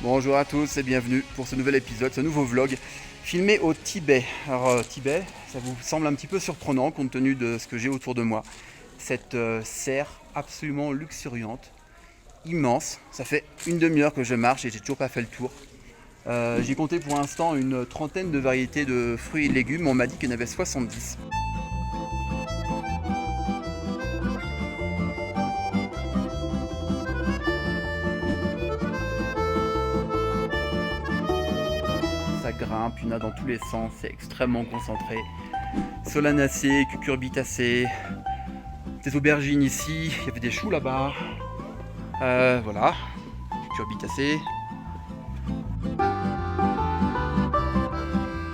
Bonjour à tous et bienvenue pour ce nouvel épisode, ce nouveau vlog filmé au Tibet. Alors Tibet, ça vous semble un petit peu surprenant compte tenu de ce que j'ai autour de moi. Cette serre absolument luxuriante, immense. Ça fait une demi-heure que je marche et j'ai toujours pas fait le tour. J'ai compté pour l'instant une trentaine de variétés de fruits et légumes. On m'a dit qu'il y en avait 70. Ça grimpe, il y en a dans tous les sens, c'est extrêmement concentré. Solanacées, cucurbitacées, des aubergines ici, il y avait des choux là-bas. Voilà, cucurbitacées.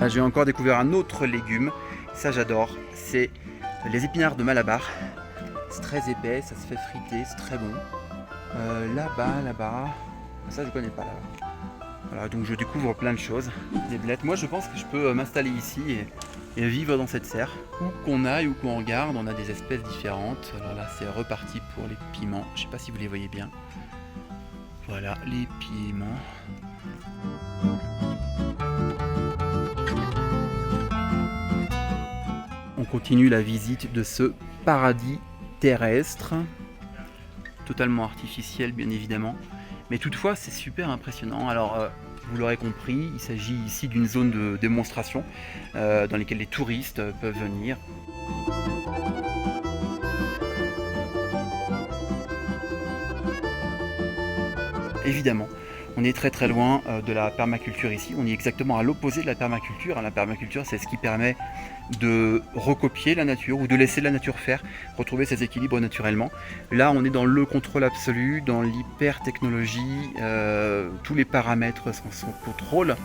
Ah, j'ai encore découvert un autre légume, ça j'adore, c'est les épinards de Malabar. C'est très épais, ça se fait friter, c'est très bon. Là-bas, ça je connais pas là-bas. Voilà, donc je découvre plein de choses, des blettes. Moi je pense que je peux m'installer ici et vivre dans cette serre. Où qu'on aille, où qu'on regarde, on a des espèces différentes. Alors là c'est reparti pour les piments, je sais pas si vous les voyez bien. Voilà, les piments. On continue la visite de ce paradis terrestre, totalement artificiel bien évidemment, mais toutefois c'est super impressionnant. Alors vous l'aurez compris, il s'agit ici d'une zone de démonstration dans laquelle les touristes peuvent venir. Évidemment, on est très loin de la permaculture ici, on est exactement à l'opposé de la permaculture. La permaculture, c'est ce qui permet de recopier la nature ou de laisser la nature faire, retrouver ses équilibres naturellement. Là, on est dans le contrôle absolu, dans l'hyper-technologie, tous les paramètres sont sous contrôle.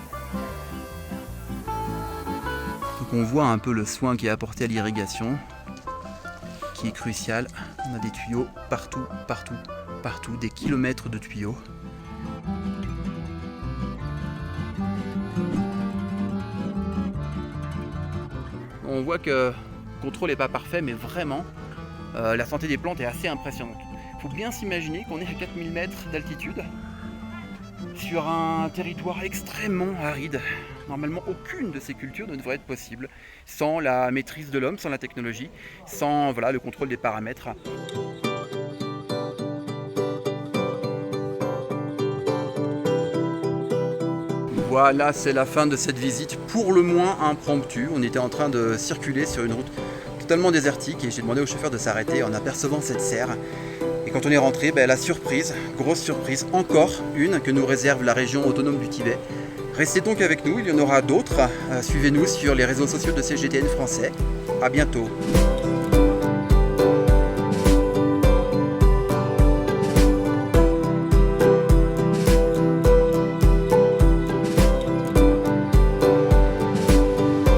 Donc on voit un peu le soin qui est apporté à l'irrigation, qui est crucial. On a des tuyaux partout, des kilomètres de tuyaux. On voit que le contrôle n'est pas parfait, mais vraiment, la santé des plantes est assez impressionnante. Il faut bien s'imaginer qu'on est à 4000 mètres d'altitude, sur un territoire extrêmement aride. Normalement, aucune de ces cultures ne devrait être possible sans la maîtrise de l'homme, sans la technologie, sans le contrôle des paramètres. Voilà, c'est la fin de cette visite pour le moins impromptue. On était en train de circuler sur une route totalement désertique et j'ai demandé au chauffeur de s'arrêter en apercevant cette serre. Et quand on est rentré, la surprise, grosse surprise, encore une que nous réserve la région autonome du Tibet. Restez donc avec nous, il y en aura d'autres. Suivez-nous sur les réseaux sociaux de CGTN français. À bientôt.